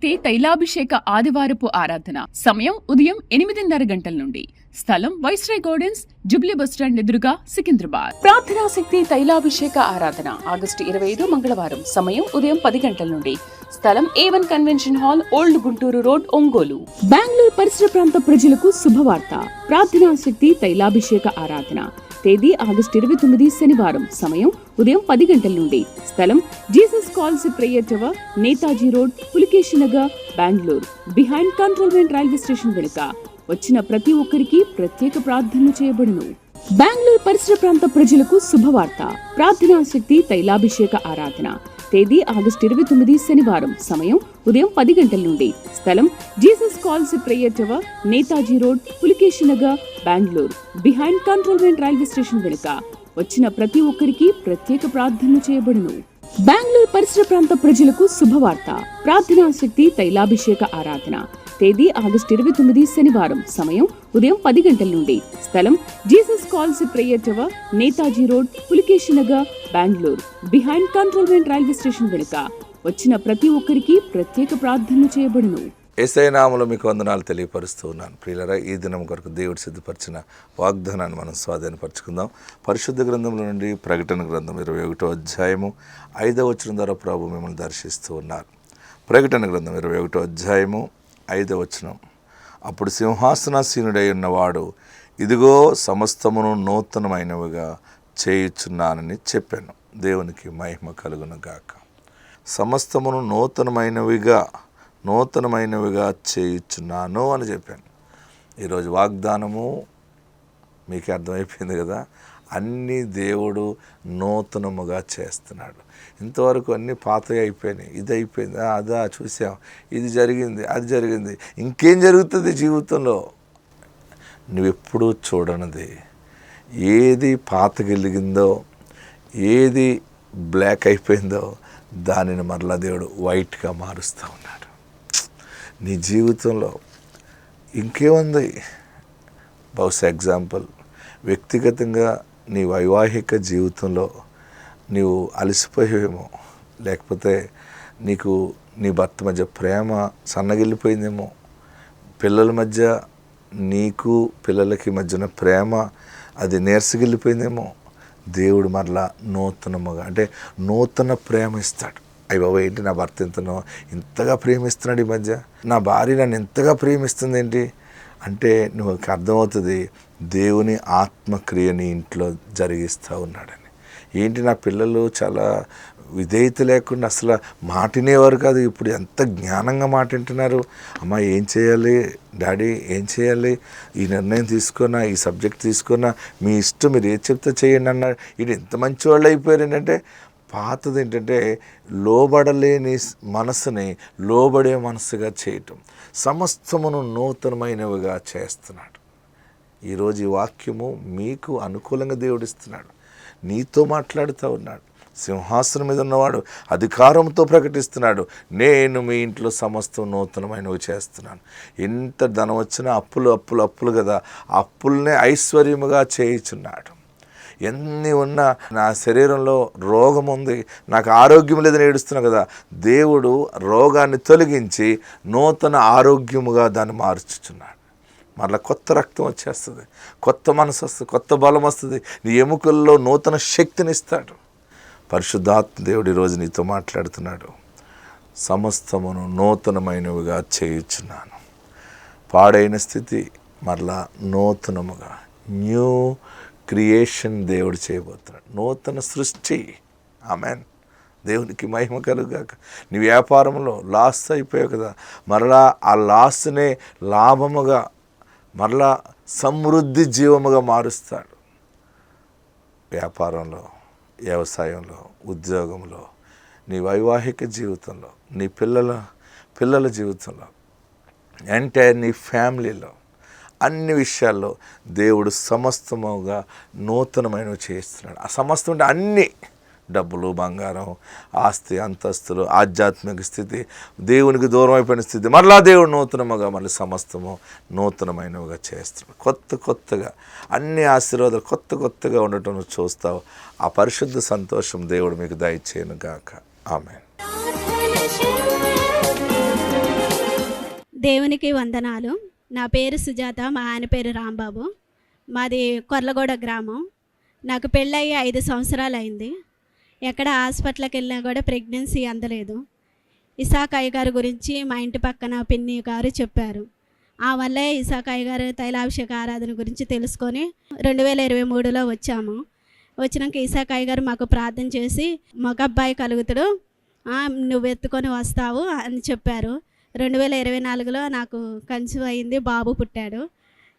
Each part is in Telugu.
శక్తి తైలాభిషేక ఆదివారపు ఆరాధన. సమయం ఉదయం 8:30 గంటల నుండి. స్థలం వైస్రాయ్ గార్డెన్స్, జుబ్లీ బస్టాండ్ ఎదురుగా, సికింద్రాబాద్. ప్రార్థనా శక్తి తైలాభిషేక ఆరాధన ఆగస్టు 25 మంగళవారం. సమయం ఉదయం 10 గంటల నుండి. స్థలం A1 convention hall, old Guntur road, Ongole. Bengaluru పరిసర ప్రాంత ప్రజలకు శుభవార్త. ప్రార్థనా శక్తి తైలాభిషేక ఆరాధన. తేదీ ఆగస్టు 29 శనివారం. సమయం ఉదయం 10 గంటల నుండి. స్థలం Jesus calls prayer tower, Netaji road, Pulakeshi Nagar, Bengaluru. Behind cantonment railway station వెనుక. వచ్చిన ప్రతి ఒక్కరికి ప్రత్యేక ప్రార్థనలు చేయబడును. బెంగళూరు పరిసర ప్రాంత ప్రజలకు శుభవార్త. ప్రార్థనా శక్తి తైలాభిషేక ఆరాధన. తేదీ ఆగస్టు 29 శనివారం. సమయం ఉదయం 10 గంటల నుండి. స్థలం Jesus calls prayer tower, Netaji road, Pulakeshi Nagar, Bengaluru. Behind cantonment railway station వెనుక. వచ్చిన ప్రతి ఒక్కరికి ప్రత్యేక ప్రార్థనలు చేయబడును. బెంగళూరు పరిసర ప్రాంత ప్రజలకు శుభవార్త. ప్రార్థనా శక్తి తైలాభిషేక ఆరాధన. తేదీ ఆగస్టు 29 శనివారం. సమయం ఉదయం 10 గంటల నుండి. స్థలం Jesus calls prayer tower, Netaji road, Pulakeshi Nagar, Bengaluru. Behind cantonment railway station వెనుక. వచ్చిన ప్రతి ఒక్కరికి ప్రత్యేక ప్రార్థనలు చేయబడును. యేసయ్య నామములో మీకు వందనాలు తెలియపరుస్తూ ఉన్నాను. ప్రియులారా, ఈ దినం కొరకు దేవుడు సిద్ధపరిచిన వాగ్దానాన్ని మనం స్వాధీనపరచుకుందాం. పరిశుద్ధ గ్రంథంలో నుండి ప్రకటన గ్రంథం 21వ అధ్యాయము 5వ వచనం ద్వారా ప్రభు మిమ్మల్ని దర్శిస్తూ ఉన్నారు. ప్రకటన గ్రంథం 21వ అధ్యాయము 5వ వచనం. అప్పుడు సింహాసనాసీనుడై ఉన్నవాడు, ఇదిగో సమస్తమును నూతనమైనవిగా చేయుచున్నానని చెప్పాను. దేవునికి మహిమ కలుగును గాక. సమస్తమును నూతనమైనవిగా చేయుచున్నాను అని చెప్పాను. ఈరోజు వాగ్దానము మీకు అర్థమైపోయింది కదా. అన్నీ దేవుడు నూతనముగా చేస్తున్నాడు. ఇంతవరకు అన్నీ పాతగా అయిపోయినాయి. ఇది అయిపోయింది, అదా చూసాం, ఇది జరిగింది, అది జరిగింది, ఇంకేం జరుగుతుంది జీవితంలో? నువ్వెప్పుడూ చూడనిది, ఏది పాతగెలిగిందో, ఏది బ్లాక్ అయిపోయిందో దానిని మరలా దేవుడు వైట్గా మారుస్తూ ఉన్నాడు. నీ జీవితంలో ఇంకేముంది? బహుశా ఎగ్జాంపుల్, వ్యక్తిగతంగా నీ వైవాహిక జీవితంలో నీవు అలసిపోయేవేమో, లేకపోతే నీకు నీ భర్త మధ్య ప్రేమ సన్నగిల్లిపోయిందేమో, పిల్లల మధ్య నీకు పిల్లలకి మధ్యన ప్రేమ అది నీరసగిల్లిపోయిందేమో. దేవుడు మరలా నూతనముగా, అంటే నూతన ప్రేమ ఇస్తాడు. అయ్య బాబా, ఏంటి నా భర్త ఇంతగా ప్రేమిస్తున్నాడు ఈ మధ్య, నా భార్య నన్ను ఎంతగా ప్రేమిస్తుంది ఏంటి అంటే, నువ్వు అర్థమవుతుంది దేవుని ఆత్మక్రియ నీ ఇంట్లో జరిగిస్తూ ఉన్నాడని. ఏంటి, నా పిల్లలు చాలా విధేయత లేకుండా అసలు మాటినేవారు కాదు, ఇప్పుడు ఎంత జ్ఞానంగా మాట వింటున్నారు. అమ్మ ఏం చేయాలి, డాడీ ఏం చేయాలి, ఈ నిర్ణయం తీసుకున్నా, ఈ సబ్జెక్ట్ తీసుకున్నా, మీ ఇష్టం, మీరు ఏది చెప్తే చేయండి అన్నారు. ఇది ఎంత మంచి వాళ్ళు అయిపోయారు. ఏంటంటే పాతది ఏంటంటే లోబడలేని మనసుని లోబడే మనసుగా చేయటం. సమస్తమును నూతనమైనవిగా చేస్తున్నాడు. ఈరోజు ఈ వాక్యము మీకు అనుకూలంగా దేవుడిస్తున్నాడు, నీతో మాట్లాడుతూ ఉన్నాడు. సింహాసనం మీద ఉన్నవాడు అధికారంతో ప్రకటిస్తున్నాడు, నేను మీ ఇంట్లో సమస్తం నూతనమైనవి చేస్తున్నాను. ఎంత ధనం వచ్చినా అప్పులు కదా, అప్పుల్నే ఐశ్వర్యముగా చేయుచున్నాడు. ఎన్ని ఉన్నా నా శరీరంలో రోగం ఉంది, నాకు ఆరోగ్యం లేదని ఏడుస్తున్నా కదా, దేవుడు రోగాన్ని తొలగించి నూతన ఆరోగ్యముగా దాన్ని మార్చుచున్నాడు. మరలా కొత్త రక్తం వచ్చేస్తుంది, కొత్త మనసు వస్తుంది, కొత్త బలం వస్తుంది, నీ ఎముకల్లో నూతన శక్తిని ఇస్తాడు. పరిశుద్ధాత్మ దేవుడు ఈరోజు నీతో మాట్లాడుతున్నాడు. సమస్తమును నూతనమైనవిగా చేయుచున్నాను. పాడైన స్థితి మరలా నూతనముగా, న్యూ క్రియేషన్ దేవుడు చేయబోతున్నాడు, నూతన సృష్టి. ఆమెన్. దేవునికి మహిమ కలుగాక. నీ వ్యాపారంలో లాస్ అయిపోయావు కదా, మరలా ఆ లాస్నే లాభముగా, మరలా సమృద్ధి జీవముగా మారుస్తాడు. వ్యాపారంలో, వ్యవసాయంలో, ఉద్యోగంలో, నీ వైవాహిక జీవితంలో, నీ పిల్లల జీవితంలో, అంటే నీ ఫ్యామిలీలో, అన్ని విషయాల్లో దేవుడు సమస్తముగా నూతనమైనవి చేస్తున్నాడు. ఆ సమస్తం అంటే అన్నీ, డబ్బులు, బంగారం, ఆస్తి, అంతస్తులు, ఆధ్యాత్మిక స్థితి, దేవునికి దూరం అయిపోయిన స్థితి, మరలా దేవుడు నూతనముగా మళ్ళీ సమస్తము నూతనమైనవిగా చేస్తున్నాడు. కొత్తగా అన్ని ఆశీర్వాదాలు కొత్తగా ఉండటం చూస్తావు. ఆ పరిశుద్ధ సంతోషం దేవుడు మీకు దయచేయను గాక. ఆమేన్. దేవునికి వందనాలు. నా పేరు సుజాత, మా ఆయన పేరు రాంబాబు. మాది కొర్లగూడ గ్రామం. నాకు పెళ్ళయి 5 సంవత్సరాలు అయింది. ఎక్కడ హాస్పిటల్కి వెళ్ళినా కూడా ప్రెగ్నెన్సీ అందలేదు. ఇసాక్ అయ్య గారి గురించి మా ఇంటి పక్కన పిన్ని గారు చెప్పారు. ఆ వల్లే ఇసాక్ అయ్య గారు తైలాభిషేక ఆరాధన గురించి తెలుసుకొని 2023లో వచ్చాము. వచ్చినాక ఇసాక్ అయ్య గారు మాకు ప్రార్థన చేసి మగ అబ్బాయి కలుగుతాడు, నువ్వు ఎత్తుకొని వస్తావు అని చెప్పారు. 2024లో నాకు కన్సీవ్ అయింది, బాబు పుట్టాడు.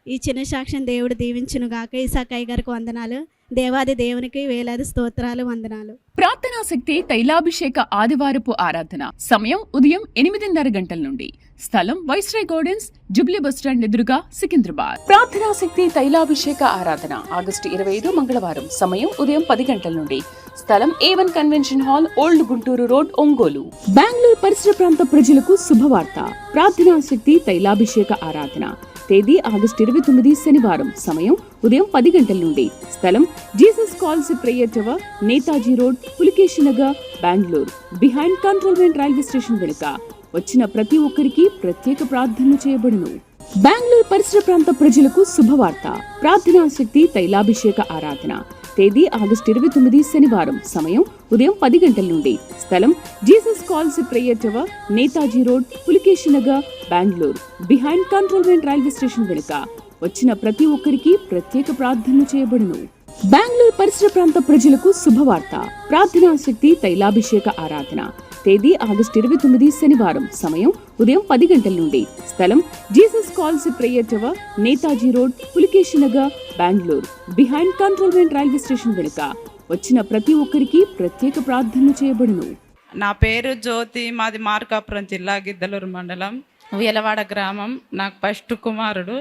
ఈ చిన్న సాక్ష్యం దేవుడు దీవించును గాక. ఇసాక్ అయ్య గారికి వందనాలు. దేవాది దేవునికి వేలాది స్తోత్రాలు, వందనాలు. ప్రార్థనా శక్తి తైలాభిషేక ఆదివారపు ఆరాధన సమయం ఉదయం 8:30 గంటల నుండి. స్థలం వైస్రాయ్ గార్డెన్స్, జుబ్లీ బస్టాండ్ ఎదురుగా, సికింద్రాబాద్. ప్రార్థనా శక్తి తైలాభిషేక ఆరాధన ఆగస్టు 25 మంగళవారం. సమయం ఉదయం 10 గంటల నుండి. స్థలం A1 convention hall, old Guntur road, Ongole. Bengaluru పరిసర ప్రాంత ప్రజలకు శుభవార్త. ప్రార్థనా శక్తి తైలాభిషేక ఆరాధన తేదీ ఆగస్టు 29 శనివారం. సమయం ఉదయం 10 గంటల నుండి. స్థలం Jesus calls prayer tower, Netaji road, Pulakeshi Nagar, Bengaluru. Behind cantonment railway station వెనుక. వచ్చిన ప్రతి ఒక్కరికి ప్రత్యేక ప్రార్థనలు చేయబడును. బెంగళూరు పరిసర ప్రాంత ప్రజలకు శుభవార్త. ప్రార్థనా శక్తి తైలాభిషేక ఆరాధన తేదీ ఆగస్టు 29 శనివారం. సమయం ఉదయం 10 గంటల నుండి. స్థలం Jesus calls prayer tower, Netaji road, Pulakeshi Nagar, Bengaluru. Behind cantonment railway station వెనుక. వచ్చిన ప్రతి ఒక్కరికి ప్రత్యేక ప్రార్థనలు చేయబడును. బెంగళూరు పరిసర ప్రాంత ప్రజలకు శుభవార్త. ప్రార్థనా శక్తి తైలాభిషేక ఆరాధన తేదీ ఆగస్టు 29 శనివారం. సమయం ఉదయం 10 గంటల నుండి. స్థలం Jesus calls prayer tower, Netaji road, Pulakeshi Nagar, Bengaluru. Behind cantonment railway station వెనుక. వచ్చిన ప్రతి ఒక్కరికి ప్రత్యేక ప్రార్థనలు చేయబడును. నా పేరు జ్యోతి, మాది మార్కాపురం జిల్లా, గిద్దలూరు మండలం, వీలవాడ గ్రామం. నాకు ఫస్ట్ కుమారుడు.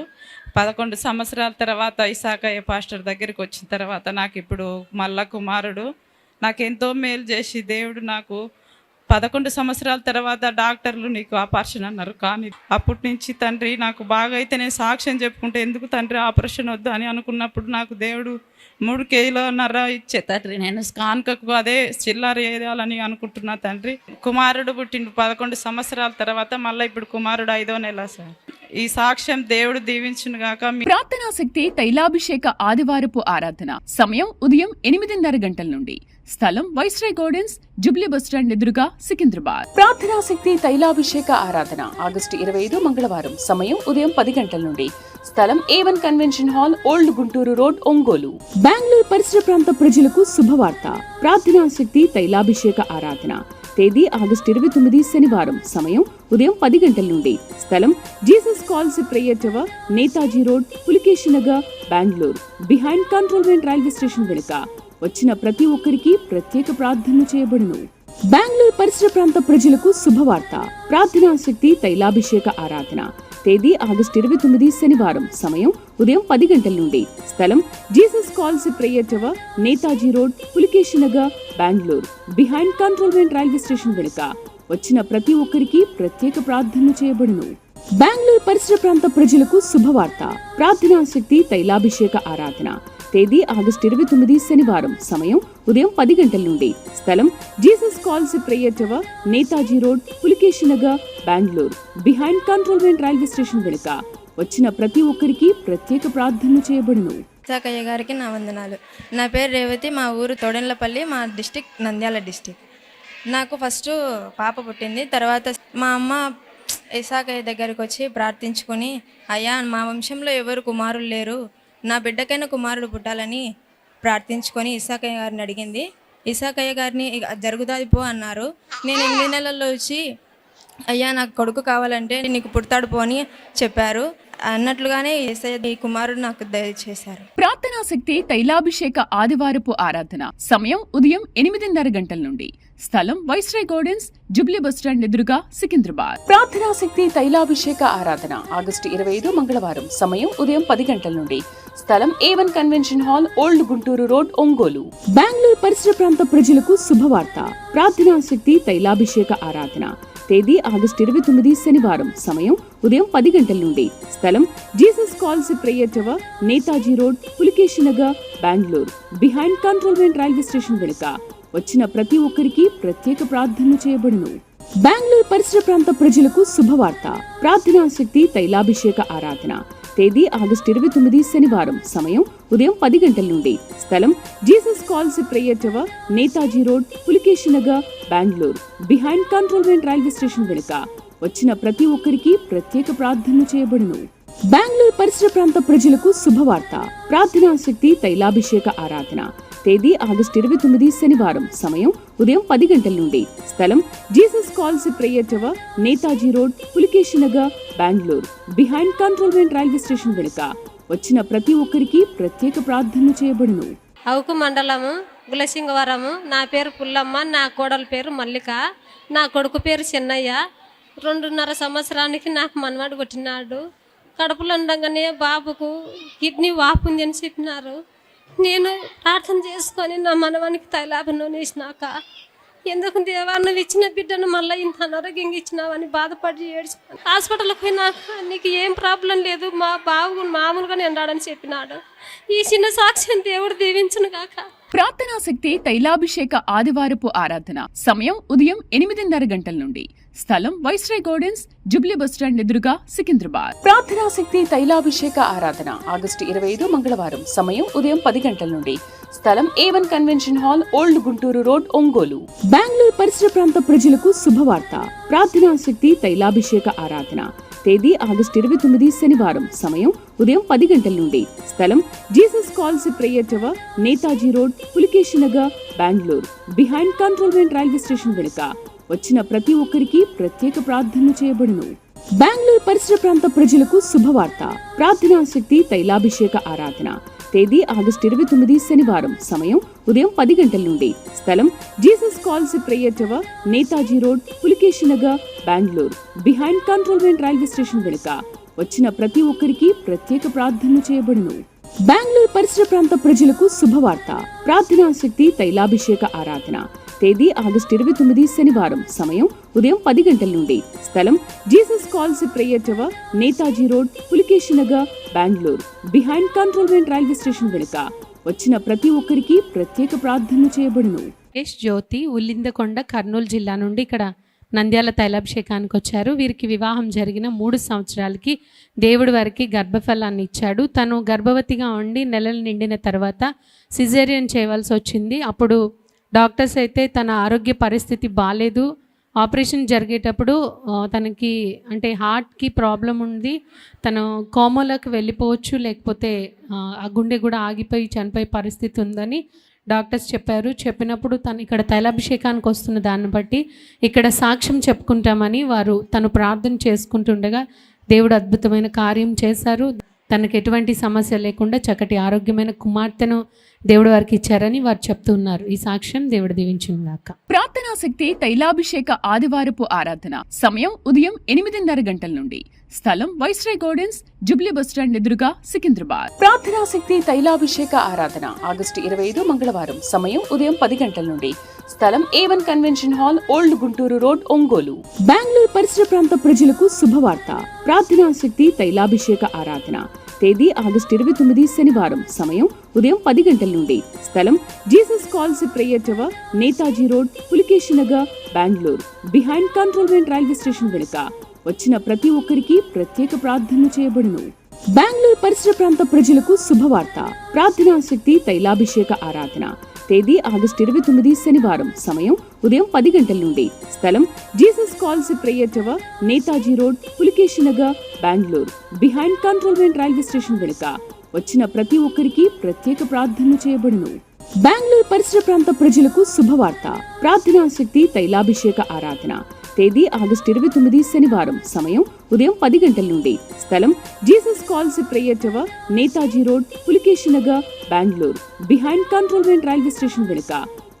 11 సంవత్సరాల తర్వాత ఇసాక్ అయ్య పాస్టర్ దగ్గరికి వచ్చిన తర్వాత నాకు ఇప్పుడు మళ్ళా కుమారుడు. నాకెంతో మేలు చేసి దేవుడు నాకు 11 సంవత్సరాల తర్వాత డాక్టర్లు నీకు ఆపరేషన్ అన్నారు. కానీ అప్పటి నుంచి తండ్రి నాకు బాగా అయితే నేను సాక్ష్యం చెప్పుకుంటే ఎందుకు తండ్రి ఆపరేషన్ వద్దు అని అనుకున్నప్పుడు నాకు దేవుడు 3 కిలోన్నర ఇచ్చే తండ్రి. నేను స్కాన్కకు అదే చిల్లర వేయాలని అనుకుంటున్నా తండ్రి. కుమారుడు పుట్టిండు 11 సంవత్సరాల తర్వాత, మళ్ళీ ఇప్పుడు కుమారుడు 5వ నెల సార్. ఈ సాక్ష్యం దేవుడు దీవించును గాక. ప్రార్థనా శక్తి తైలాభిషేక ఆదివారపు ఆరాధన సమయం ఉదయం 8:30 గంటల నుండి. స్థలం వైస్రాయ్ గార్డెన్స్, జుబ్లీ బస్టాండ్ ఎదురుగా, సికింద్రాబాద్. ప్రార్థనా శక్తి తైలాభిషేక ఆరాధన ఆగస్టు 25 మంగళవారం. సమయం ఉదయం 10 గంటల నుండి. స్థలం A1 convention hall, old Guntur road, Ongole. Bengaluru పరిసర ప్రాంత ప్రజలకు శుభవార్త. ప్రార్థనా శక్తి తైలాభిషేక ఆరాధన తేదీ ఆగస్టు 29 శనివారం. సమయం ఉదయం 10 గంటల నుండి. స్థలం Jesus calls prayer tower, Netaji road, Pulakeshi Nagar, Bengaluru. Behind cantonment railway station వెనుక. వచ్చిన ప్రతి ఒక్కరికి ప్రత్యేక ప్రార్థనలు చేయబడును. బెంగళూరు పరిసర ప్రాంత ప్రజలకు శుభవార్త. ప్రార్థనా శక్తి తైలాభిషేక ఆరాధన తేదీ ఆగస్టు 29 శనివారం. సమయం ఉదయం 10 గంటల నుండి. స్థలం Jesus calls prayer tower, Netaji road, Pulakeshi Nagar, Bengaluru. Behind cantonment railway station వెనుక. వచ్చిన ప్రతి ఒక్కరికి ప్రత్యేక ప్రార్థనలు చేయబడును. బెంగళూరు పరిసర ప్రాంత ప్రజలకు శుభవార్త. ప్రార్థనా శక్తి తైలాభిషేక ఆరాధన తేదీ ఆగస్టు 29 శనివారం. సమయం ఉదయం 10 గంటల నుండి. స్థలం Jesus calls prayer tower, Netaji road, Pulakeshi Nagar, Bengaluru. Behind cantonment railway station వెనుక. వచ్చిన ప్రతి ఒక్కరికి ప్రత్యేక ప్రార్థనలు చేయబడును. ఇసాక్ అయ్య గారికి నా వందనాలు. నా పేరు రేవతి, మా ఊరు తోడెండ్లపల్లి, మా డిస్టిక్ నంద్యాల డిస్టిక్. నాకు ఫస్ట్ పాప పుట్టింది. తర్వాత మా అమ్మ ఇసాక్ అయ్య దగ్గరికి వచ్చి ప్రార్థించుకొని, అయ్యా మా వంశంలో ఎవరు కుమారులు లేరు, నా బిడ్డకైనా కుమారుడు పుట్టాలని ప్రార్థించుకొని ఇసాక్ అయ్య గారిని అడిగింది. ఇసాక్ అయ్య గారిని జరుగుతుంది పో అన్నారు. నేను 8 నెలల్లో వచ్చి, అయ్యా నాకు కొడుకు కావాలంటే నీకు పుడతాడు పో అని చెప్పారు. అన్నట్లుగానే యేసయ్య ఈ కుమారుడు నాకు దయచేశారు. ప్రార్థనా శక్తి తైలాభిషేక ఆదివారపు ఆరాధన సమయం ఉదయం 8:30 గంటల నుండి. స్థలం వైస్రాయ్ గార్డెన్స్, జుబ్లీ బస్టాండ్ ఎదురుగా, సికింద్రాబాద్. ప్రార్థనా శక్తి తైలాభిషేక ఆరాధన ఆగస్టు 25 మంగళవారం. సమయం ఉదయం 10 గంటల నుండి. స్థలం A1 convention hall, old Guntur road, Ongole. Bengaluru పరిసర ప్రాంత ప్రజలకు శుభవార్త. ప్రార్థనా శక్తి తైలాభిషేక ఆరాధన తేదీ ఆగస్టు 29 శనివారం. సమయం ఉదయం 10 గంటల నుండి. స్థలం Jesus calls prayer tower, Netaji road, Pulakeshi Nagar, Bengaluru. Behind cantonment railway station వెనుక. వచ్చిన ప్రతి ఒక్కరికి ప్రత్యేక ప్రార్థనలు చేయబడును. బెంగళూరు పరిసర ప్రాంత ప్రజలకు శుభవార్త. ప్రార్థనా శక్తి తైలాభిషేక ఆరాధన. తేదీ ఆగస్టు 29 శనివారం. సమయం ఉదయం 10 గంటల నుండి. స్థలం Jesus calls prayer tower, Netaji road, Pulakeshi Nagar, Bengaluru. Behind cantonment railway station వెనుక. వచ్చిన ప్రతి ఒక్కరికి ప్రత్యేక ప్రార్థనలు చేయబడును. బెంగళూరు పరిసర ప్రాంత ప్రజలకు శుభవార్త. ప్రార్థనా శక్తి తైలాభిషేక ఆరాధన. తేదీ ఆగస్టు 29 శనివారం. సమయం ఉదయం 10 గంటల నుండి. స్థలం Jesus calls prayer tower, Netaji road, Pulakeshi Nagar, Bengaluru. Behind cantonment railway station వెనుక. వచ్చిన ప్రతి ఒక్కరికి ప్రత్యేక ప్రార్థనలు చేయబడును. అవుకు మండలము, గులసింగవరము. నా పేరు పుల్లమ్మ, నా కోడల పేరు మల్లిక, నా కొడుకు పేరు చిన్నయ్య. 2.5 సంవత్సరానికి నాకు మనవాడు కొట్టినాడు. కడుపులో ఉండగానే బాబుకు కిడ్నీ వాపు ఉంది అని చెప్పినారు. నేను ప్రార్థన చేసుకొని నా మనవానికి తైలాభినూనె వేసినాక, ఎందుకు దేవా నువ్వు ఇచ్చిన బిడ్డను మళ్ళీ ఇంత అనారోగ్యంగా ఇచ్చినావని బాధపడి ఏడ్చాను. హాస్పిటల్కి పోయినాక నీకు ఏం ప్రాబ్లం లేదు, మా బాబు మామూలుగానే ఉన్నాడని చెప్పినాడు. ఈ చిన్న సాక్ష్యం దేవుడు దీవించును గాక. ప్రార్థనా శక్తి తైలాభిషేక ఆదివారపు ఆరాధన. సమయం ఉదయం 8:30 గంటల నుండి. స్థలం వైస్రాయ్ గార్డెన్స్, జుబ్లీ బస్టాండ్ ఎదురుగా, సికింద్రాబాద్. ప్రార్థనా శక్తి తైలాభిషేక ఆరాధన ఆగస్టు 25 మంగళవారం. సమయం ఉదయం 10 గంటల నుండి. స్థలం A1 convention hall, old Guntur road, Ongole. Bengaluru పరిసర ప్రాంత ప్రజలకు శుభవార్త. ప్రార్థనా శక్తి తైలాభిషేక ఆరాధన. తేదీ ఆగస్టు 29 శనివారం. సమయం ఉదయం 10 గంటల నుండి. స్థలం Jesus calls prayer tower, Netaji road, Pulakeshi Nagar, Bengaluru. Behind cantonment railway station వెనుక. వచ్చిన ప్రతి ఒక్కరికి ప్రత్యేక ప్రార్థనలు చేయబడును. బెంగళూరు పరిసర ప్రాంత ప్రజలకు శుభవార్త. ప్రార్థనా శక్తి తైలాభిషేక ఆరాధన. తేదీ ఆగస్టు 29 శనివారం. సమయం ఉదయం 10 గంటల నుండి. స్థలం Jesus calls prayer tower, Netaji road, Pulakeshi Nagar, Bengaluru. Behind cantonment railway station వెనుక. వచ్చిన ప్రతి ఒక్కరికి ప్రత్యేక ప్రార్థనలు చేయబడును. బెంగళూరు పరిసర ప్రాంత ప్రజలకు శుభవార్త. ప్రార్థనా శక్తి తైలాభిషేక ఆరాధన. తేదీ ఆగస్టు 29 శనివారం. సమయం ఉదయం 10 గంటల నుండి. స్థలం Jesus calls prayer tower, Netaji road, Pulakeshi Nagar, Bengaluru. Behind cantonment railway station వెనుక. వచ్చిన ప్రతి ఒక్కరికి ప్రత్యేక ప్రార్థనలు చేయబడును. జ్యోతి ఉల్లిందకొండ, కర్నూలు జిల్లా నుండి ఇక్కడ నంద్యాల తైలాభిషేకానికి వచ్చారు. వీరికి వివాహం జరిగిన 3 సంవత్సరాలకి దేవుడు వారికి గర్భఫలాన్ని ఇచ్చాడు. తను గర్భవతిగా ఉండి నెలలు నిండిన తర్వాత సిజేరియన్ చేయవలసి వచ్చింది. అప్పుడు డాక్టర్స్ అయితే తన ఆరోగ్య పరిస్థితి బాగాలేదు, ఆపరేషన్ జరిగేటప్పుడు తనకి అంటే హార్ట్కి ప్రాబ్లం ఉంది, తను కోమాలోకి వెళ్ళిపోవచ్చు, లేకపోతే ఆ గుండె కూడా ఆగిపోయి చనిపోయే పరిస్థితి ఉందని డాక్టర్స్ చెప్పారు. చెప్పినప్పుడు తను ఇక్కడ తైలాభిషేకానికి వస్తున్న దాన్ని బట్టి ఇక్కడ సాక్ష్యం చెప్పుకుంటామని వారు తను ప్రార్థన చేసుకుంటుండగా దేవుడు అద్భుతమైన కార్యం చేశారు. తనకు ఎటువంటి సమస్య లేకుండా చక్కటి ఆరోగ్యమైన కుమార్తెను దేవుడు వారికి ఇచ్చారని వారు చెప్తున్నారు. ఈ సాక్ష్యం దేవుడు దీవించుగాక. ప్రార్థనా శక్తి తైలాభిషేక ఆదివారపు ఆరాధన. సమయం ఉదయం 8:30 గంటల నుండి. స్థలం వైస్రాయ్ గార్డెన్స్, జుబ్లీ బస్టాండ్ ఎదురుగా, సికింద్రాబాద్. ప్రార్థనా శక్తి తైలాభిషేక ఆరాధన ఆగస్టు 25 మంగళవారం. సమయం ఉదయం 10 గంటల నుండి. స్థలం A1 convention hall, old Guntur road, Ongole. Bengaluru పరిసర ప్రాంత ప్రజలకు శుభవార్త. ప్రార్థనా శక్తి తైలాభిషేక ఆరాధన. తేదీ ఆగస్టు 29 శనివారం. సమయం ఉదయం 10 గంటల నుండి. స్థలం Jesus calls prayer tower, Netaji road, Pulakeshi Nagar, Bengaluru. Behind cantonment railway station వెనుక. వచ్చిన ప్రతి ఒక్కరికి ప్రత్యేక ప్రార్థనలు చేయబడును. బెంగళూరు పరిసర ప్రాంత ప్రజలకు శుభవార్త. ప్రార్థనా శక్తి తైలాభిషేక ఆరాధన. తేదీ ఆగస్టు 29 శనివారం. సమయం ఉదయం 10 గంటల నుండి. స్థలం Jesus calls prayer tower, Netaji road, Pulakeshi Nagar, Bengaluru. Behind cantonment railway station వెనుక. వచ్చిన ప్రతి ఒక్కరికి ప్రత్యేక ప్రార్థనలు చేయబడును. బెంగళూరు పరిసర ప్రాంత ప్రజలకు శుభవార్త. ప్రార్థనా శక్తి తైలాభిషేక ఆరాధన. తేదీ ఆగస్టు 29 శనివారం. సమయం ఉదయం 10 గంటల నుండి. స్థలం Jesus calls prayer tower, Netaji road, Pulakeshi Nagar, Bengaluru. Behind cantonment railway station వెనుక.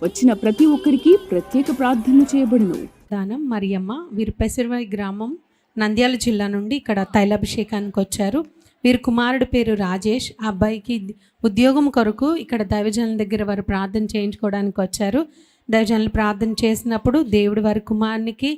వచ్చిన ప్రతి ఒక్కరికి ప్రత్యేక ప్రార్థనలు చేయబడును. దానం మరియమ్మ, వీరు పెసర్వాయి గ్రామం, నంద్యాల జిల్లా నుండి ఇక్కడ తైలాభిషేకానికి వచ్చారు. వీరి కుమారుడు పేరు రాజేష్. ఆ అబ్బాయికి ఉద్యోగం కొరకు ఇక్కడ దైవజనుల దగ్గర వారు ప్రార్థన చేయించుకోవడానికి వచ్చారు. దైవజనులు ప్రార్థన చేసినప్పుడు దేవుడు వారి కుమారునికి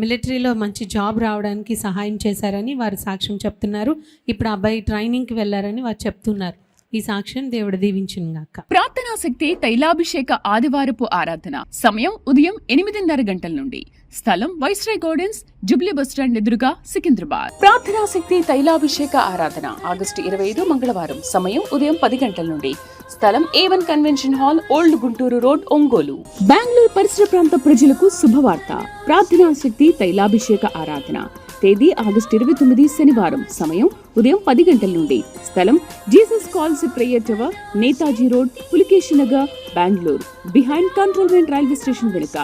మిలిటరీలో మంచి జాబ్ రావడానికి సహాయం చేశారని వారు సాక్ష్యం చెప్తున్నారు. ఇప్పుడు అబ్బాయి ట్రైనింగ్కి వెళ్ళారని వారు చెప్తున్నారు. ఈ సాక్ష్యం దేవుడు దీవించుగాక. ప్రార్థనా శక్తి తైలాభిషేక ఆదివారపు ఆరాధన. సమయం ఉదయం 8:30 గంటల నుండి. స్థలం వైస్రాయ్ గార్డెన్స్, జూబ్లీ బస్టాండ్ ఎదురుగా, సికింద్రాబాద్. ప్రార్థనా శక్తి తైలాభిషేక ఆరాధన ఆగస్టు 25 మంగళవారం. సమయం ఉదయం 10 గంటల నుండి. స్థలం A1 convention hall, old Guntur road, Ongole. Bengaluru పరిసర ప్రాంత ప్రజలకు శుభవార్త. ప్రార్థనా శక్తి తైలాభిషేక ఆరాధన తేదీ ఆగస్టు 29 శనివారం. సమయం ఉదయం 10 గంటల నుండి. స్థలం Jesus calls prayer tower, Netaji road, Pulakeshi Nagar, Bengaluru. Behind cantonment railway station వెనుక.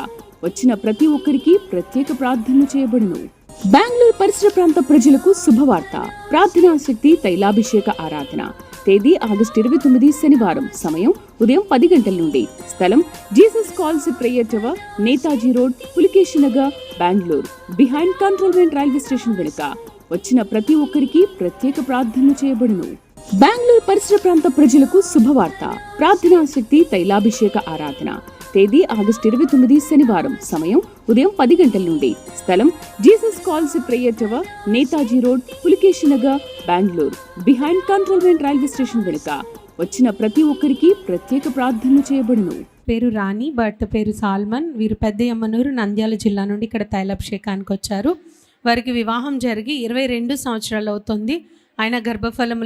వచ్చిన ప్రతి ఒక్కరికి ప్రత్యేక ప్రార్థనలు చేయబడును. బెంగళూరు పరిసర ప్రాంత ప్రజలకు శుభవార్త. ప్రార్థనా శక్తి తైలాభిషేక ఆరాధన తేదీ ఆగస్టు 29 శనివారం. సమయం ఉదయం 10 గంటల నుండి. స్థలం Jesus calls prayer tower, Netaji road, Pulakeshi Nagar, Bengaluru. Behind cantonment railway station వెనుక. వచ్చిన ప్రతి ఒక్కరికి ప్రత్యేక ప్రార్థనలు చేయబడును. బెంగళూరు పరిసర ప్రాంత ప్రజలకు శుభవార్త. ప్రార్థనా శక్తి తైలాభిషేక ఆరాధన తేదీ ఆగస్టు 29 శనివారం. సమయం ఉదయం 10 గంటల నుండి. స్థలం Jesus calls prayer tower, Netaji road, Pulakeshi Nagar, Bengaluru. Behind cantonment railway station వెనుక. వచ్చిన ప్రతి ఒక్కరికి ప్రత్యేక ప్రార్థనలు చేయబడును. పేరు రాణి, భర్త పేరు సాల్మన్. వీరు పెద్దయమ్మనూరు, నంద్యాల జిల్లా నుండి ఇక్కడ తైలాభిషేకానికి వచ్చారు. వారికి వివాహం జరిగి 22 సంవత్సరాలు అవుతుంది. ఆయన గర్భఫలం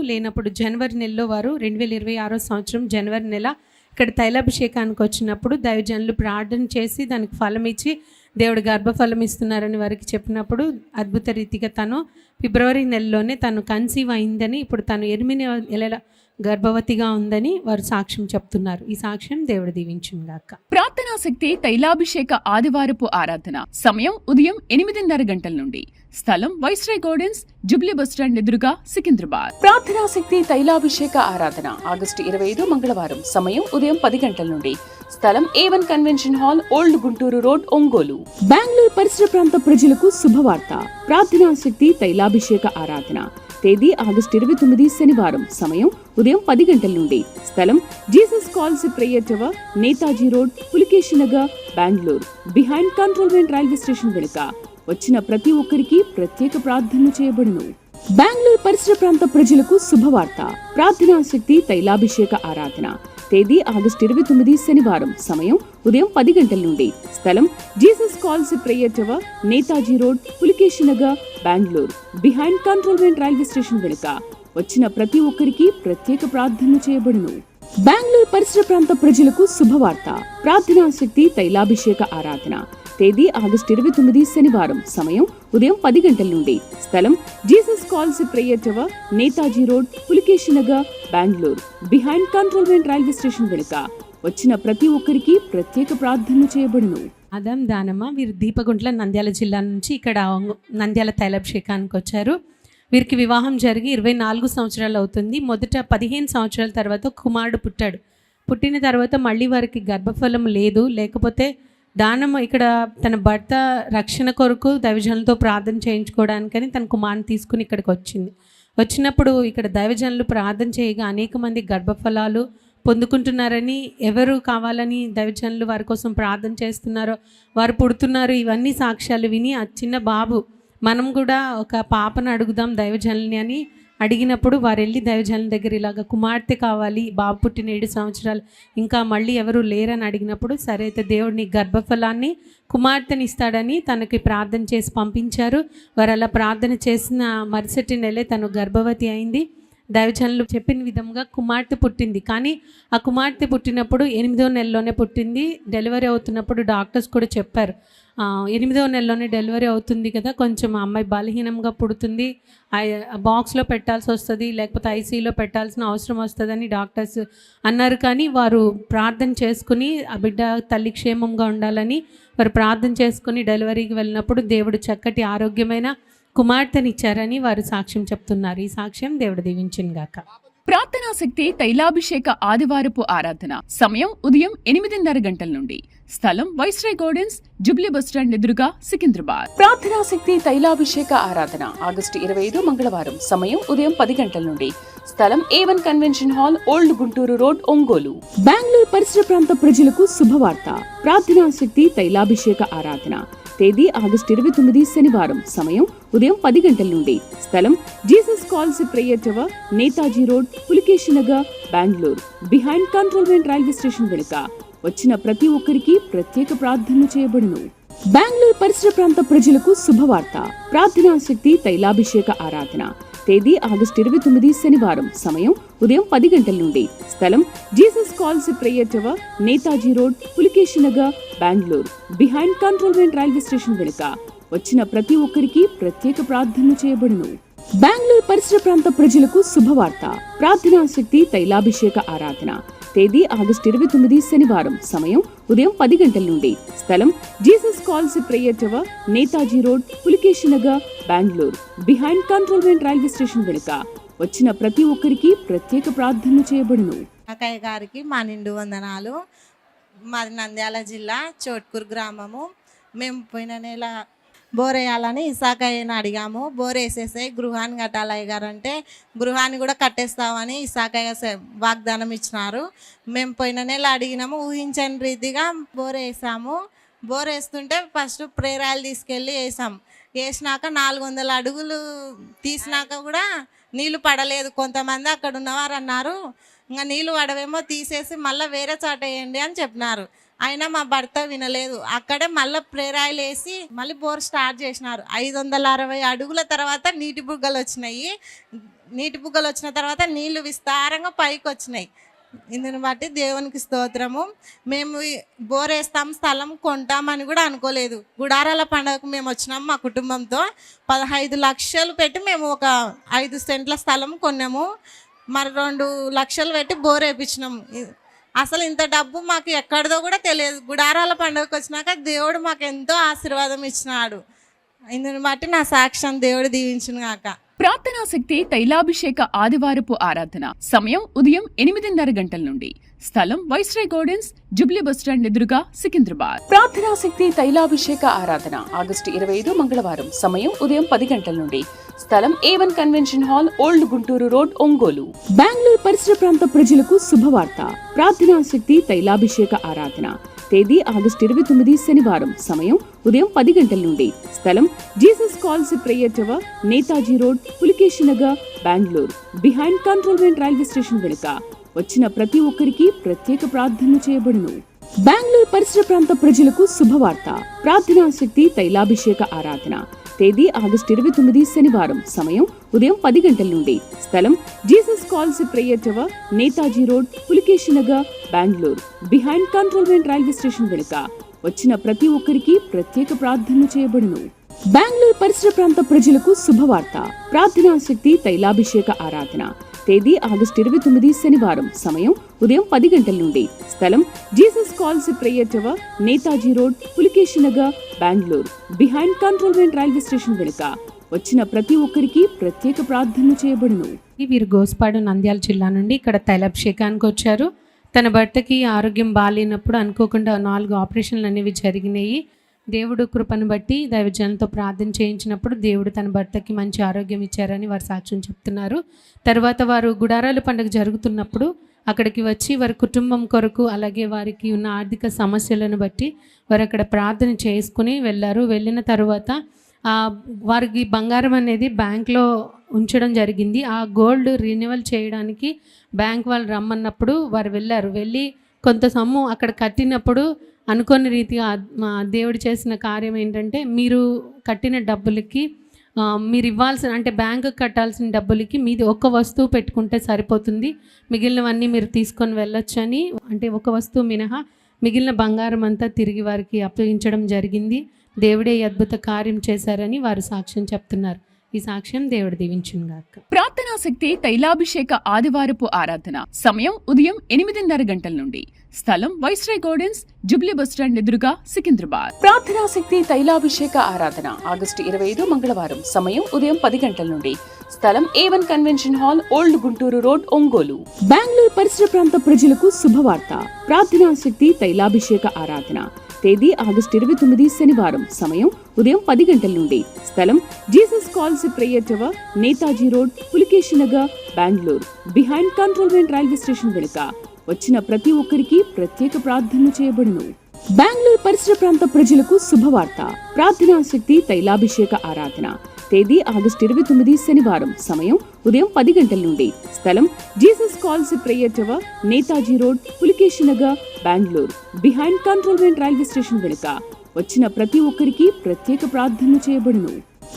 లేనప్పుడు జనవరి నెలలో వారు 2026 సంవత్సరం జనవరి నెల ఇక్కడ తైలాభిషేకానికి వచ్చినప్పుడు దైవజనులు ప్రార్థన చేసి దానికి ఫలం ఇచ్చి దేవుడు గర్భఫలం ఇస్తున్నారని వారికి చెప్పినప్పుడు అద్భుత రీతిగా తను ఫిబ్రవరి నెలలోనే తను కన్సీవ్ అయిందని, ఇప్పుడు తను 8 నెలల గర్భవతిగా ఉందని వారు సాక్ష్యం చెప్తున్నారు. ఈ సాక్ష్యం దేవుడు దీవించును గాక. ప్రార్థనా శక్తి తైలాభిషేక ఆదివారపు ఆరాధన సమయం ఉదయం 8:30 గంటల నుండి. స్థలం వైస్రాయ్ గార్డెన్స్, జూబ్లీ బస్టాండ్ ఎదురుగా, సికింద్రాబాద్. ప్రార్థనా శక్తి తైలాభిషేక ఆరాధన ఆగస్టు 25 మంగళవారం. సమయం ఉదయం 10 గంటల నుండి. స్థలం A1 convention hall, old Guntur road, Ongole. Bengaluru పరిసర ప్రాంత ప్రజలకు శుభవార్త. ప్రార్థనా శక్తి తైలాభిషేక ఆరాధన తేదీ ఆగస్టు 29 శనివారం. సమయం ఉదయం 10 గంటల నుండి. స్థలం Jesus calls prayer tower, Netaji road, Pulakeshi Nagar, Bengaluru. Behind cantonment railway station వెనుక. వచ్చిన ప్రతి ఒక్కరికి ప్రత్యేక ప్రార్థనలు చేయబడును. బెంగళూరు పరిసర ప్రాంత ప్రజలకు శుభవార్త. ప్రార్థనా శక్తి తైలాభిషేక ఆరాధన తేదీ ఆగస్టు 29 శనివారం. సమయం ఉదయం 10 గంటల నుండి. స్థలం Jesus calls prayer tower, Netaji road, Pulakeshi Nagar, Bengaluru. Behind cantonment railway station వెనుక. వచ్చిన ప్రతి ఒక్కరికి ప్రత్యేక ప్రార్థనలు చేయబడును. బెంగళూరు పరిసర ప్రాంత ప్రజలకు శుభవార్త. ప్రార్థనా శక్తి తైలాభిషేక ఆరాధన తేదీ ఆగస్టు 29 శనివారం. సమయం ఉదయం 10 గంటల నుండి. స్థలం Jesus calls prayer tower, Netaji road, Pulakeshi Nagar, Bengaluru. Behind cantonment railway station వెనుక. వచ్చిన ప్రతి ఒక్కరికి ప్రత్యేక ప్రార్థనలు చేయబడును. అదం దానమ్మ, వీరు దీపగుంట్ల, నంద్యాల జిల్లా నుంచి ఇక్కడ నంద్యాల తైలాభిషేకానికి వచ్చారు. వీరికి వివాహం జరిగి 24 సంవత్సరాలు అవుతుంది. మొదట 15 సంవత్సరాల తర్వాత కుమారుడు పుట్టాడు. పుట్టిన తర్వాత మళ్ళీ వారికి గర్భఫలం లేకపోతే దానమ్మ ఇక్కడ తన భర్త రక్షణ కొరకు దైవజనులతో ప్రార్థన చేయించుకోవడానికని తన కుమారుని తీసుకుని ఇక్కడికి వచ్చినప్పుడు ఇక్కడ దైవజనులు ప్రార్థన చేయగా అనేక మంది గర్భఫలాలు పొందుకుంటున్నారని, ఎవరు కావాలని దైవజనులు వారి కోసం ప్రార్థన చేస్తున్నారో వారు పుడుతున్నారు, ఇవన్నీ సాక్ష్యాలు విని ఆ చిన్న బాబు మనం కూడా ఒక పాపను అడుగుదాం దైవజనుల్ని అని అడిగినప్పుడు వారు వెళ్ళి దైవజనుల దగ్గర ఇలాగ కుమార్తె కావాలి, బాబు పుట్టిన 7 సంవత్సరాలు ఇంకా మళ్ళీ ఎవరు లేరని అడిగినప్పుడు సరే అయితే దేవుడిని గర్భఫలాన్ని కుమార్తెని ఇస్తాడని తనకి ప్రార్థన చేసి పంపించారు. వారు అలా ప్రార్థన చేసిన మరుసటి నెలే తను గర్భవతి అయింది. దైవజనులు చెప్పిన విధంగా కుమార్తె పుట్టింది. కానీ ఆ కుమార్తె పుట్టినప్పుడు 8వ నెలలోనే పుట్టింది. డెలివరీ అవుతున్నప్పుడు డాక్టర్స్ కూడా చెప్పారు 8వ నెలలోనే డెలివరీ అవుతుంది కదా, కొంచెం అమ్మాయి బలహీనంగా పుడుతుంది, బాక్స్లో పెట్టాల్సి వస్తుంది, లేకపోతే ఐసీయూలో పెట్టాల్సిన అవసరం వస్తుందని డాక్టర్స్ అన్నారు. కానీ వారు ప్రార్థన చేసుకుని ఆ బిడ్డ తల్లి క్షేమంగా ఉండాలని వారు ప్రార్థన చేసుకుని డెలివరీకి వెళ్ళినప్పుడు దేవుడు చక్కటి ఆరోగ్యమైన కుమార్తెనిచ్చారని వారు సాక్ష్యం చెప్తున్నారు. ఈ సాక్ష్యం దేవుడు దీవించును గాక. ప్రార్థనా శక్తి తైలాభిషేక ఆదివారపు ఆరాధన సమయం ఉదయం 8:30 గంటల నుండి. స్థలం వైస్రాయ్ గార్డెన్స్, జూబ్లీ బస్టాండ్ ఎదురుగా, సికింద్రాబాద్. ప్రార్థనా శక్తి తైలాభిషేక ఆరాధన ఆగస్టు 25 మంగళవారం. సమయం ఉదయం 10 గంటల నుండి. స్థలం A1 convention hall, old Guntur road, Ongole. Bengaluru పరిసర ప్రాంత ప్రజలకు శుభవార్త. ప్రార్థనా శక్తి తైలాభిషేక ఆరాధన తేదీ ఆగస్టు 29 శనివారం. సమయం ఉదయం 10 గంటల నుండి. స్థలం Jesus calls prayer tower, Netaji road, Pulakeshi Nagar, Bengaluru. Behind cantonment railway station వెనుక. వచ్చిన ప్రతి ఒక్కరికి ప్రత్యేక ప్రార్థనలు చేయబడును. బెంగళూరు పరిసర ప్రాంత ప్రజలకు శుభవార్త. ప్రార్థనా శక్తి తైలాభిషేక ఆరాధన. తేదీ ఆగస్టు 29 శనివారం. సమయం ఉదయం 10 గంటల నుండి. స్థలం Jesus calls prayer tower, Netaji road, Pulakeshi Nagar, Bengaluru. Behind cantonment railway station వెనుక. వచ్చిన ప్రతి ఒక్కరికి ప్రత్యేక ప్రార్థనలు చేయబడును. బెంగళూరు పరిసర ప్రాంత ప్రజలకు శుభవార్త. ప్రార్థనా శక్తి తైలాభిషేక ఆరాధన. తేదీ ఆగస్టు 29 శనివారం. సమయం ఉదయం 10 గంటల నుండి. స్థలం Jesus calls prayer tower, Netaji road, Pulakeshi Nagar, Bengaluru. Behind cantonment railway station వెనుక. వచ్చిన ప్రతి ఒక్కరికి ప్రత్యేక ప్రార్థనలు చేయబడును. అక్కయ్య గారికి మా నిండు వందనాలు. మాది నంద్యాల జిల్లా చోట్కూరు గ్రామము. మేము పోయిన నెల బోర్ వేయాలని ఇసాకయ్యని అడిగాము. బోర్ వేసేసాయి, గృహాన్ని కట్టాలయ్య గారు అంటే గృహాన్ని కూడా కట్టేస్తామని ఇసాకయ్య వాగ్దానం ఇచ్చినారు. మేము పోయిన నెల అడిగినాము, ఊహించని రీతిగా బోర్ వేసాము. బోర్ వేస్తుంటే ఫస్ట్ ప్రేరాలు తీసుకెళ్ళి వేసినాక 400 అడుగులు తీసినాక కూడా నీళ్లు పడలేదు. కొంతమంది అక్కడ ఉన్నవారు అన్నారు, ఇంకా నీళ్లు పడవేమో తీసేసి మళ్ళీ వేరే చోట వేయండి అని చెప్పినారు. అయినా మా భర్త వినలేదు. అక్కడే మళ్ళీ ప్రేరాయిలు వేసి మళ్ళీ బోర్ స్టార్ట్ చేసినారు. 560 అడుగుల తర్వాత నీటి బుగ్గలు వచ్చినాయి. నీటి బుగ్గలు వచ్చిన తర్వాత నీళ్లు విస్తారంగా పైకి వచ్చినాయి. ఇందుని బట్టి దేవునికి స్తోత్రము. మేము బోర్ వేస్తాం, స్థలం కొంటామని కూడా అనుకోలేదు. గుడారాల పండుగకు మేము వచ్చినాము మా కుటుంబంతో. 15 లక్షలు పెట్టి మేము ఒక 5 సెంట్ల స్థలం కొన్నాము. మరి 2 లక్షలు పెట్టి బోర్ వేయించినాము. అసలు ఇంత డబ్బు మాకు ఎక్కడిదో కూడా తెలియదు. గుడారాల పండుగకు వచ్చినాక దేవుడు మాకు ఎంతో ఆశీర్వాదం ఇచ్చినాడు. ఇందుని బట్టి నా సాక్ష్యం దేవుడు దీవించును గాక. ప్రార్థనా శక్తి తైలాభిషేక ఆదివారపు ఆరాధన. సమయం ఉదయం 8:30 గంటల నుండి. స్థలం వైస్రాయ్ గార్డెన్స్, జుబ్లీ బస్టాండ్ ఎదురుగా, సికింద్రాబాద్. ప్రార్థనా శక్తి తైలాభిషేక ఆరాధన ఆగస్టు 25 మంగళవారం. సమయం ఉదయం 10 గంటల నుండి. స్థలం A1 convention hall, old Guntur road, Ongole. Bengaluru పరిసర ప్రాంత ప్రజలకు శుభవార్త. ప్రార్థనా శక్తి తైలాభిషేక ఆరాధన. తేదీ ఆగస్టు 29 శనివారం. సమయం ఉదయం 10 గంటల నుండి. స్థలం Jesus calls prayer tower, Netaji road, Pulakeshi Nagar, Bengaluru. Behind cantonment railway station వెనుక. వచ్చిన ప్రతి ఒక్కరికి ప్రత్యేక ప్రార్థనలు చేయబడును. బెంగళూరు పరిసర ప్రాంత ప్రజలకు శుభవార్త. ప్రార్థనా శక్తి తైలాభిషేక ఆరాధన. తేదీ ఆగస్టు 29 శనివారం. సమయం ఉదయం 10 గంటల నుండి. స్థలం Jesus calls prayer tower, Netaji road, Pulakeshi Nagar, Bengaluru. Behind cantonment railway station వెనుక. వచ్చిన ప్రతి ఒక్కరికి ప్రత్యేక ప్రార్థనలు చేయబడును. బెంగళూరు పరిసర ప్రాంత ప్రజలకు శుభవార్త. ప్రార్థనా శక్తి తైలాభిషేక ఆరాధన. తేదీ ఆగస్టు 29 శనివారం. సమయం ఉదయం 10 గంటల నుండి. స్థలం Jesus calls prayer tower, Netaji road, Pulakeshi Nagar, Bengaluru. Behind cantonment railway station వెనుక. వచ్చిన ప్రతి ఒక్కరికి ప్రత్యేక ప్రార్థనలు చేయబడును. వీరు గోస్పాడు నంద్యాల జిల్లా నుండి ఇక్కడ తైలాభిషేకానికి వచ్చారు. తన భర్తకి ఆరోగ్యం బాగాలేనప్పుడు అనుకోకుండా 4 ఆపరేషన్లు అనేవి జరిగినాయి. దేవుడు కృపను బట్టి దైవజనంతో ప్రార్థన చేయించినప్పుడు దేవుడు తన భర్తకి మంచి ఆరోగ్యం ఇచ్చారని వారు సాక్ష్యం చెప్తున్నారు. తర్వాత వారు గుడారాల పండుగ జరుగుతున్నప్పుడు అక్కడికి వచ్చి వారి కుటుంబం కొరకు అలాగే వారికి ఉన్న ఆర్థిక సమస్యలను బట్టి వారు అక్కడ ప్రార్థన చేసుకుని వెళ్ళారు. వెళ్ళిన తర్వాత వారికి బంగారం అనేది బ్యాంక్లో ఉంచడం జరిగింది. ఆ గోల్డ్ రిన్యూవల్ చేయడానికి బ్యాంక్ వాళ్ళు రమ్మన్నప్పుడు వారు వెళ్ళారు. వెళ్ళి కొంత సొమ్ము అక్కడ కట్టినప్పుడు అనుకోని రీతిగా దేవుడు చేసిన కార్యం ఏంటంటే, మీరు కట్టిన డబ్బులకి మీరు ఇవ్వాల్సిన అంటే బ్యాంకు కట్టాల్సిన డబ్బులకి మీది ఒక వస్తువు పెట్టుకుంటే సరిపోతుంది, మిగిలినవన్నీ మీరు తీసుకొని వెళ్ళొచ్చు అని, అంటే ఒక వస్తువు మినహా మిగిలిన బంగారం అంతా తిరిగి వారికి అప్పగించడం జరిగింది. దేవుడే ఈ అద్భుత కార్యం చేశారని వారు సాక్ష్యం చెప్తున్నారు. ఈ సాక్ష్యం దేవుడు దీవించును గాక. ప్రార్థనా శక్తి తైలాభిషేక ఆదివారపు ఆరాధన. సమయం ఉదయం 8:30 గంటల నుండి. స్థలం వైస్రాయ్ గార్డెన్స్, జుబ్లీ బస్టాండ్ ఎదురుగా, సికింద్రాబాద్. ప్రార్థనా శక్తి తైలాభిషేక ఆరాధన ఆగస్టు 25 మంగళవారం. సమయం ఉదయం 10 గంటల నుండి. స్థలం A1 convention hall, old Guntur road, Ongole. Bengaluru పరిసర ప్రాంత ప్రజలకు శుభవార్త. ప్రార్థనా శక్తి తైలాభిషేక ఆరాధన. తేదీ ఆగస్టు 29 శనివారం. సమయం ఉదయం 10 గంటల నుండి. స్థలం Jesus calls prayer tower, Netaji road, Pulakeshi Nagar, Bengaluru. Behind cantonment railway station వెనుక. వచ్చిన ప్రతి ఒక్కరికి ప్రత్యేక ప్రార్థనలు చేయబడును. బెంగళూరు పరిసర ప్రాంత ప్రజలకు శుభవార్త. ప్రార్థనా శక్తి తైలాభిషేక ఆరాధన. తేదీ ఆగస్టు 29 శనివారం. సమయం ఉదయం 10 గంటల నుండి. స్థలం Jesus calls prayer tower, Netaji road, Pulakeshi Nagar, Bengaluru. Behind cantonment railway station వెనుక. వచ్చిన ప్రతి ఒక్కరికి ప్రత్యేక ప్రార్థనలు చేయబడును.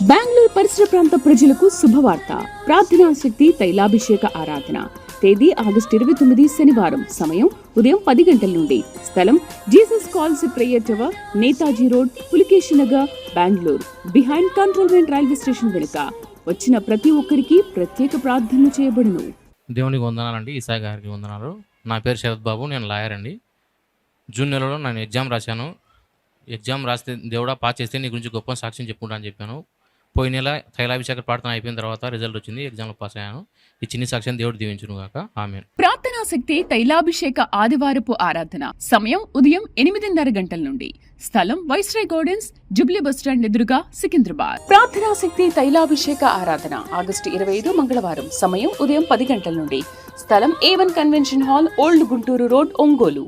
బెంగళూరు పరిసర ప్రాంత ప్రజలకు శుభవార్త. ప్రార్థనా శక్తి తైలాభిషేక ఆరాధన. తేదీ ఆగస్టు 29 శనివారం. సమయం ఉదయం 10 గంటల నుండి. స్థలం Jesus calls prayer tower, Netaji road, Pulakeshi Nagar, Bengaluru. Behind cantonment railway station వెనుక. వచ్చిన ప్రతి ఒక్కరికి ప్రత్యేక ప్రార్థనలు చేయబడును. దేవునికి వందనాలండి. ఈసాయి గారికి వందనాలు. నా పేరు శరత్ బాబు, నేను లాయర్ అండి. జూన్ నెలలో నేను ఎగ్జామ్ రాశాను. ఎగ్జామ్ రాస్తే దేవుడా పాస్ చేస్తే నీ గురించి గొప్ప సాక్ష్యం చెప్పుకుంటా అని చెప్పాను. పోయిన నెల తైలాభిషేక ప్రార్థన అయిపోయిన తర్వాత రిజల్ట్ వచ్చింది, ఎగ్జామ్లో పాస్ అయ్యాను. ఈ చిన్ని సాక్ష్యం దేవుడు దీవించును గాక. ఆమేన్. ప్రార్థనా శక్తి తైలాభిషేక ఆదివారపు ఆరాధన. సమయం ఉదయం 8:30 గంటల నుండి. స్థలం వైస్రాయ్ గార్డెన్స్, జుబ్లీ బస్టాండ్ ఎదురుగా, సికింద్రాబాద్. ప్రార్థనా శక్తి తైలాభిషేక ఆరాధన ఆగస్టు 25 మంగళవారం. సమయం ఉదయం 10 గంటల నుండి. స్థలం A1 convention hall, old Guntur road, Ongole.